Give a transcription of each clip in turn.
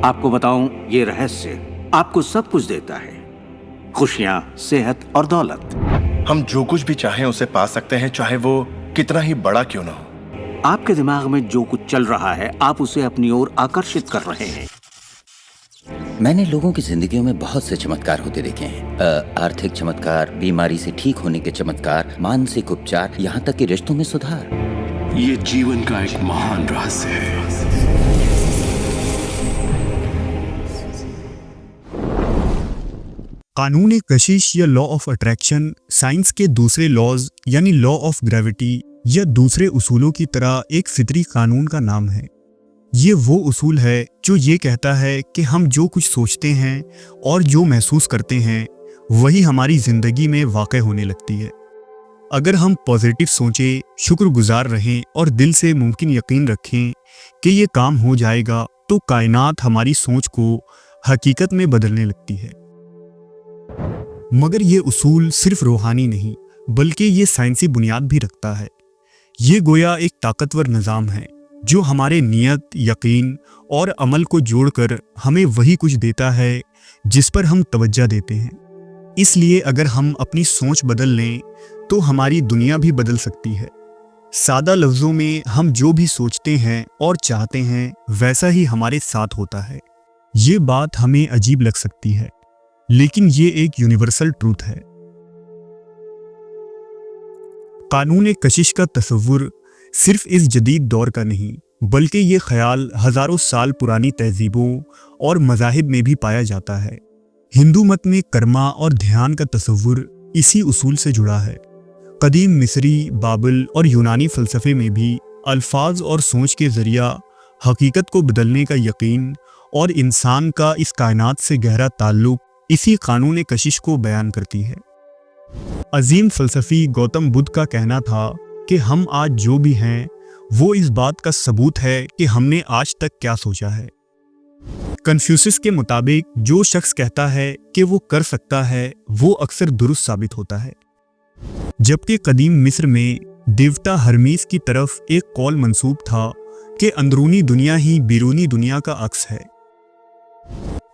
आपको बताऊं, ये रहस्य आपको सब कुछ देता है, खुशियां, सेहत और दौलत। हम जो कुछ भी चाहें उसे पा सकते हैं, चाहे वो कितना ही बड़ा क्यों ना हो। आपके दिमाग में जो कुछ चल रहा है, आप उसे अपनी ओर आकर्षित कर रहे हैं। मैंने लोगों की जिंदगियों में बहुत से चमत्कार होते देखे हैं। आर्थिक चमत्कार, बीमारी से ठीक होने के चमत्कार, मानसिक उपचार, यहाँ तक कि रिश्तों में सुधार। ये जीवन का एक महान रहस्य है। कानून कशिश या लॉ ऑफ अट्रैक्शन साइंस के दूसरे लॉज यानी लॉ ऑफ ग्रेविटी या दूसरे उसूलों की तरह एक फितरी कानून का नाम है। ये वो उसूल है जो ये कहता है कि हम जो कुछ सोचते हैं और जो महसूस करते हैं वही हमारी ज़िंदगी में वाक़ होने लगती है। अगर हम पॉजिटिव सोचें, शुक्रगुजार रहें और दिल से मुमकिन यकीन रखें कि ये काम हो जाएगा, तो कायनात हमारी सोच को हकीकत में बदलने लगती है। मगर ये उसूल सिर्फ रूहानी नहीं, बल्कि ये साइंसी बुनियाद भी रखता है। ये गोया एक ताकतवर निज़ाम है जो हमारे नियत, यकीन और अमल को जोड़कर हमें वही कुछ देता है जिस पर हम तवज्जो देते हैं। इसलिए अगर हम अपनी सोच बदल लें तो हमारी दुनिया भी बदल सकती है। सादा लफ्ज़ों में, हम जो भी सोचते हैं और चाहते हैं वैसा ही हमारे साथ होता है। ये बात हमें अजीब लग सकती है, लेकिन ये एक यूनिवर्सल ट्रूथ है। कानून कशिश का तस्वुर सिर्फ इस जदीद दौर का नहीं, बल्कि ये ख्याल हज़ारों साल पुरानी तहजीबों और मज़ाहिब में भी पाया जाता है। हिंदू मत में कर्मा और ध्यान का तस्वुर इसी उसूल से जुड़ा है। कदीम मिस्री, बाबिल और यूनानी फ़लसफ़े में भी अल्फाज और सोच के ज़रिया हकीकत को बदलने का यकीन और इंसान का इस कायनात से गहरा ताल्लुक़ इसी कानून कशिश को बयान करती है। अजीम फ़लसफ़ी गौतम बुद्ध का कहना था कि हम आज जो भी हैं वो इस बात का सबूत है कि हमने आज तक क्या सोचा है। कन्फ्यूशियस के मुताबिक जो शख्स कहता है कि वो कर सकता है, वो अक्सर दुरुस्त साबित होता है। जबकि कदीम मिस्र में देवता हरमीस की तरफ एक कौल मंसूब था कि अंदरूनी दुनिया ही बैरूनी दुनिया का अक्स है।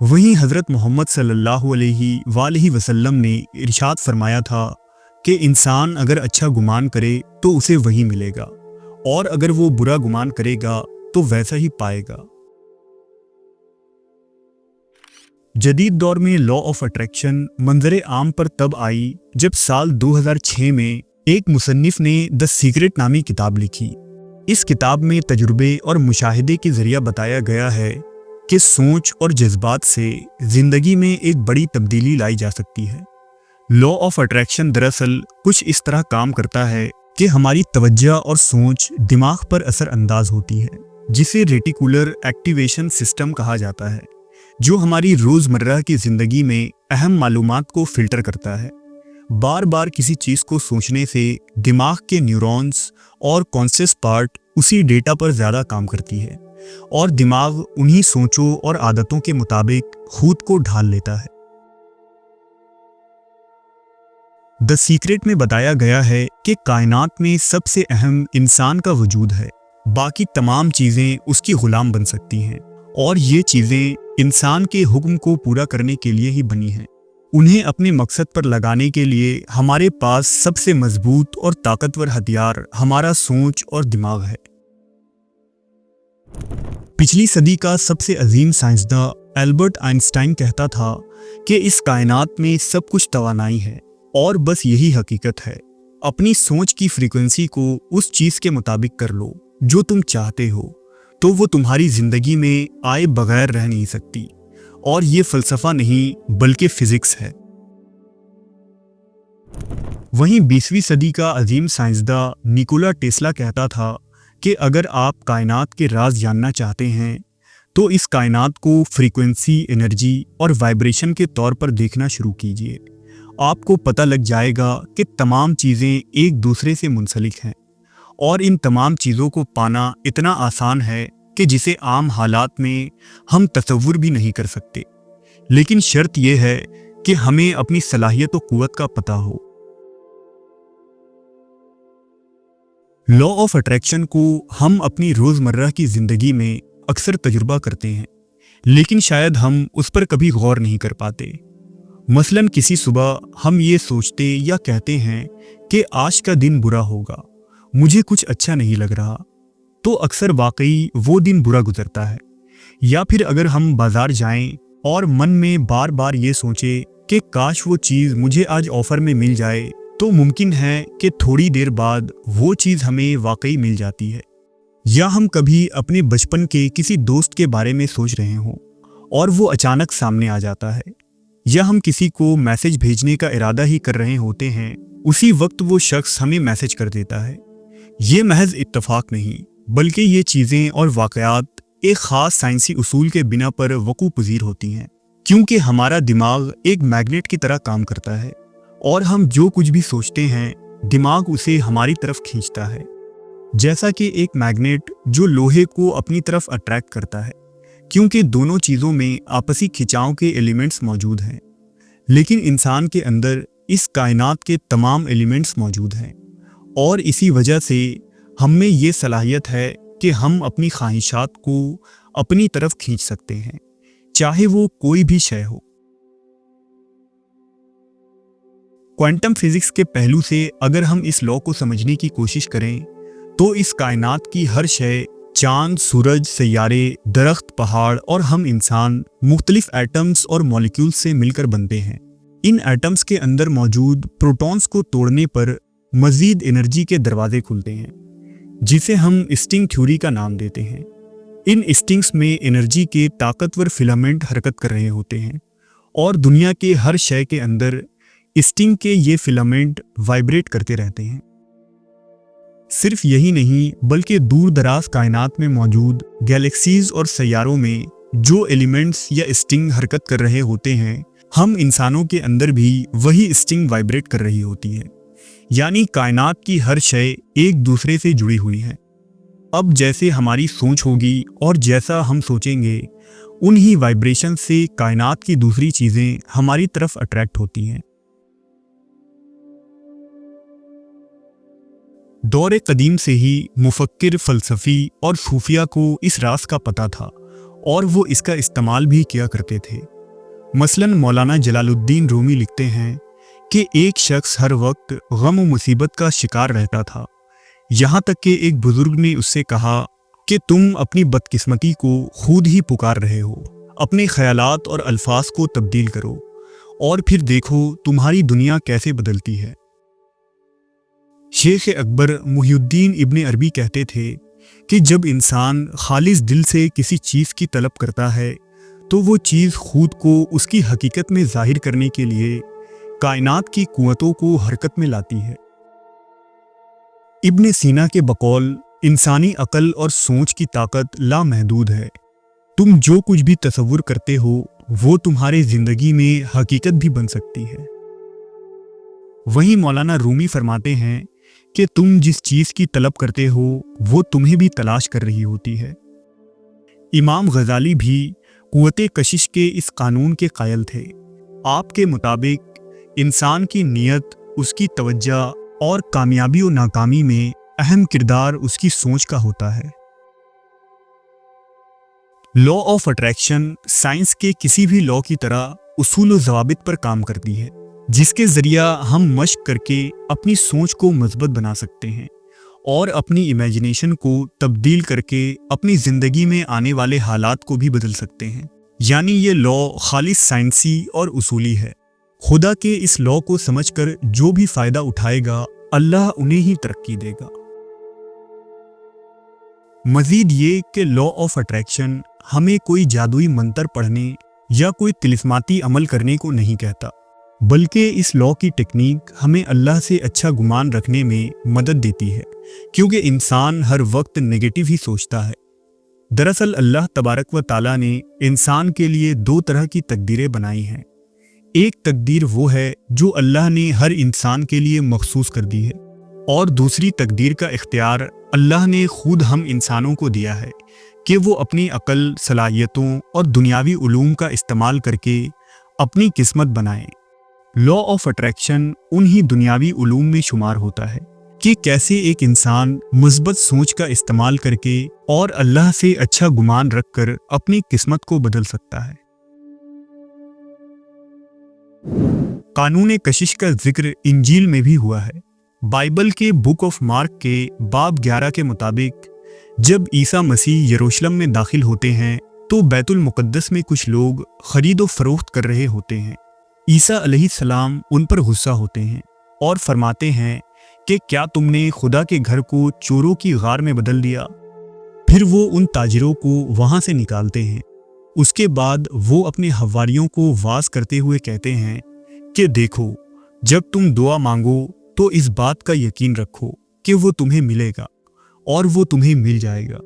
वहीं हज़रत मोहम्मद सल्लल्लाहु अलैहि वसल्लम ने इरशाद फरमाया था कि इंसान अगर अच्छा गुमान करे तो उसे वही मिलेगा, और अगर वो बुरा गुमान करेगा तो वैसा ही पाएगा। जदीद दौर में लॉ ऑफ अट्रैक्शन मंजरे आम पर तब आई जब साल 2006 में एक मुसन्निफ ने द सीक्रेट नामी किताब लिखी। इस किताब में तजुर्बे और मुशाहिदे के ज़रिए बताया गया है कि सोच और जज्बात से ज़िंदगी में एक बड़ी तब्दीली लाई जा सकती है। लॉ ऑफ अट्रैक्शन दरअसल कुछ इस तरह काम करता है कि हमारी तवज्जो और सोच दिमाग पर असर अंदाज होती है, जिसे रेटिकुलर एक्टिवेशन सिस्टम कहा जाता है, जो हमारी रोज़मर्रा की ज़िंदगी में अहम मालूमात को फ़िल्टर करता है। बार बार किसी चीज़ को सोचने से दिमाग के न्यूरॉन्स और कॉन्शियस पार्ट उसी डेटा पर ज़्यादा काम करती है और दिमाग उन्हीं सोचों और आदतों के मुताबिक खुद को ढाल लेता है। द सीक्रेट में बताया गया है कि कायनात में सबसे अहम इंसान का वजूद है। बाकी तमाम चीज़ें उसकी ग़ुलाम बन सकती हैं, और ये चीज़ें इंसान के हुक्म को पूरा करने के लिए ही बनी हैं। उन्हें अपने मकसद पर लगाने के लिए हमारे पास सबसे मजबूत और ताकतवर हथियार हमारा सोच और दिमाग है। पिछली सदी का सबसे अजीम साइंसदान एल्बर्ट आइंस्टाइन कहता था कि इस कायनात में सब कुछ तवानाई है और बस यही हकीकत है। अपनी सोच की फ्रीक्वेंसी को उस चीज़ के मुताबिक कर लो जो तुम चाहते हो, तो वो तुम्हारी ज़िंदगी में आए बगैर रह नहीं सकती। और ये फ़लसफ़ा नहीं बल्कि फ़िज़िक्स है। वहीं 20वीं सदी का अजीम साइंसदान निकोला टेस्ला कहता था कि अगर आप कायनात के राज जानना चाहते हैं तो इस कायनात को फ्रीक्वेंसी, एनर्जी और वाइब्रेशन के तौर पर देखना शुरू कीजिए। आपको पता लग जाएगा कि तमाम चीज़ें एक दूसरे से मुंसलिक हैं, और इन तमाम चीज़ों को पाना इतना आसान है कि जिसे आम हालात में हम तसव्वुर भी नहीं कर सकते। लेकिन शर्त यह है कि हमें अपनी सलाहियत और क़ुव्वत का पता हो। लॉ ऑफ अट्रैक्शन को हम अपनी रोज़मर्रा की ज़िंदगी में अक्सर तजुर्बा करते हैं, लेकिन शायद हम उस पर कभी गौर नहीं कर पाते। मसलन किसी सुबह हम ये सोचते या कहते हैं कि आज का दिन बुरा होगा, मुझे कुछ अच्छा नहीं लग रहा, तो अक्सर वाकई वो दिन बुरा गुजरता है। या फिर अगर हम बाजार जाएं और मन में बार बार ये सोचें कि काश वो चीज़ मुझे आज ऑफर में मिल जाए, तो मुमकिन है कि थोड़ी देर बाद वो चीज़ हमें वाकई मिल जाती है। या हम कभी अपने बचपन के किसी दोस्त के बारे में सोच रहे हों और वो अचानक सामने आ जाता है। या हम किसी को मैसेज भेजने का इरादा ही कर रहे होते हैं, उसी वक्त वो शख्स हमें मैसेज कर देता है। ये महज इत्तेफाक नहीं, बल्कि ये चीज़ें और वाक़यात एक ख़ास साइंसी उसूल के बिना पर वक़ू पज़ीर होती हैं, क्योंकि हमारा दिमाग एक मैग्नेट की तरह काम करता है और हम जो कुछ भी सोचते हैं दिमाग उसे हमारी तरफ खींचता है, जैसा कि एक मैग्नेट जो लोहे को अपनी तरफ अट्रैक्ट करता है, क्योंकि दोनों चीज़ों में आपसी खिंचाव के एलिमेंट्स मौजूद हैं। लेकिन इंसान के अंदर इस कायनात के तमाम एलिमेंट्स मौजूद हैं और इसी वजह से हम में ये सलाहियत है कि हम अपनी ख्वाहिशात को अपनी तरफ खींच सकते हैं, चाहे वो कोई भी शय हो। क्वांटम फिजिक्स के पहलू से अगर हम इस लॉ को समझने की कोशिश करें तो इस कायनात की हर शय, चांद, सूरज, सैयारे, दरख्त, पहाड़ और हम इंसान मुख्तलिफ एटम्स और मॉलिक्यूल्स से मिलकर बनते हैं। इन एटम्स के अंदर मौजूद प्रोटॉन्स को तोड़ने पर मज़ीद एनर्जी के दरवाजे खुलते हैं, जिसे हम स्टिंग थ्योरी का नाम देते हैं। इन स्टिंग्स में एनर्जी के ताकतवर फिलामेंट हरकत कर रहे होते हैं और दुनिया के हर शय के अंदर स्टिंग के ये फिलामेंट वाइब्रेट करते रहते हैं। सिर्फ यही नहीं, बल्कि दूर दराज कायनात में मौजूद गैलेक्सीज और सैयारों में जो एलिमेंट्स या स्टिंग हरकत कर रहे होते हैं, हम इंसानों के अंदर भी वही स्टिंग वाइब्रेट कर रही होती है। यानी कायनात की हर शय एक दूसरे से जुड़ी हुई है। अब जैसे हमारी सोच होगी और जैसा हम सोचेंगे, उन्हीं वाइब्रेशन से कायनात की दूसरी चीज़ें हमारी तरफ अट्रैक्ट होती हैं। दौर कदीम से ही मुफक्किर, फ़लसफ़ी और सूफिया को इस राज का पता था और वो इसका इस्तेमाल भी किया करते थे। मसलन मौलाना जलालुद्दीन रूमी लिखते हैं कि एक शख्स हर वक्त गम और मुसीबत का शिकार रहता था, यहाँ तक कि एक बुज़ुर्ग ने उससे कहा कि तुम अपनी बदकिस्मती को खुद ही पुकार रहे हो, अपने ख़यालात और अल्फाज को तब्दील करो और फिर देखो तुम्हारी दुनिया कैसे बदलती है। शेख अकबर मुहिउद्दीन इब्ने अरबी कहते थे कि जब इंसान खालिस दिल से किसी चीज़ की तलब करता है तो वो चीज़ खुद को उसकी हकीकत में जाहिर करने के लिए कायनात की कुव्वतों को हरकत में लाती है। इब्ने सीना के बकौल इंसानी अकल और सोच की ताकत लामहदूद है। तुम जो कुछ भी तसव्वुर करते हो वो तुम्हारे ज़िंदगी में हकीकत भी बन सकती है। वहीं मौलाना रूमी फरमाते हैं कि तुम जिस चीज़ की तलब करते हो वो तुम्हें भी तलाश कर रही होती है। इमाम गज़ाली भी कुव्वते कशिश के इस कानून के कायल थे। आपके मुताबिक इंसान की नीयत, उसकी तवज्जो और कामयाबी और नाकामी में अहम किरदार उसकी सोच का होता है। लॉ ऑफ अट्रैक्शन साइंस के किसी भी लॉ की तरह उसूल व ज़वाबित पर काम करती है, जिसके ज़रिया हम मश्क करके अपनी सोच को मजबूत बना सकते हैं और अपनी इमेजिनेशन को तब्दील करके अपनी ज़िंदगी में आने वाले हालात को भी बदल सकते हैं। यानी ये लॉ खालिस साइंसी और उसूली है। खुदा के इस लॉ को समझकर जो भी फ़ायदा उठाएगा, अल्लाह उन्हें ही तरक्की देगा। मज़ीद ये कि लॉ ऑफ अट्रैक्शन हमें कोई जादुई मंत्र पढ़ने या कोई तिलिस्माती अमल करने को नहीं कहता, बल्कि इस लॉ की टेक्निक हमें अल्लाह से अच्छा गुमान रखने में मदद देती है, क्योंकि इंसान हर वक्त नेगेटिव ही सोचता है। दरअसल अल्लाह तबारक व ताला ने इंसान के लिए दो तरह की तकदीरें बनाई हैं। एक तकदीर वो है जो अल्लाह ने हर इंसान के लिए मखसूस कर दी है, और दूसरी तकदीर का इख्तियार अल्लाह ने खुद हम इंसानों को दिया है कि वो अपनी अकल, सलाहियतों और दुनियावी उलूम का इस्तेमाल करके अपनी किस्मत बनाएं। लॉ ऑफ अट्रैक्शन उन्हीं दुनियावी उलूम में शुमार होता है कि कैसे एक इंसान मुस्बत सोच का इस्तेमाल करके और अल्लाह से अच्छा गुमान रखकर अपनी किस्मत को बदल सकता है। कानून कशिश का जिक्र इंजील में भी हुआ है। बाइबल के बुक ऑफ मार्क के बाब 11 के मुताबिक जब ईसा मसीह यरूशलेम में दाखिल होते हैं तो बैतुल मुकद्दस में कुछ लोग खरीदो फरोख्त कर रहे होते हैं। ईसा अलैहिस्सलाम उन पर गुस्सा होते हैं और फरमाते हैं कि क्या तुमने खुदा के घर को चोरों की गार में बदल दिया? फिर वो उन ताजिरों को वहां से निकालते हैं। उसके बाद वो अपने हवारियों को वाज करते हुए कहते हैं कि देखो, जब तुम दुआ मांगो तो इस बात का यकीन रखो कि वो तुम्हें मिलेगा और वो तुम्हें मिल जाएगा।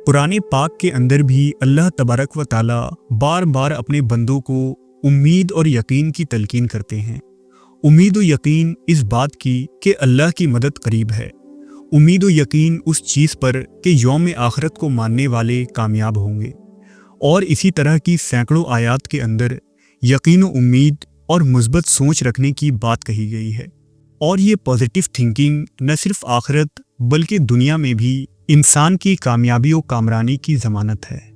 पुराने पाक के अंदर भी अल्लाह तबारक व ताला बार बार अपने बंदों को उम्मीद और यकीन की तलकीन करते हैं। उम्मीद व यकीन इस बात की कि अल्लाह की मदद करीब है। उम्मीद व यकीन उस चीज़ पर कि यौम आखिरत को मानने वाले कामयाब होंगे। और इसी तरह की सैकड़ों आयात के अंदर यकीन व उम्मीद और मुस्बत सोच रखने की बात कही गई है। और ये पॉजिटिव थिंकिंग न सिर्फ आखिरत बल्कि दुनिया में भी इंसान की कामयाबी और कामरानी की ज़मानत है।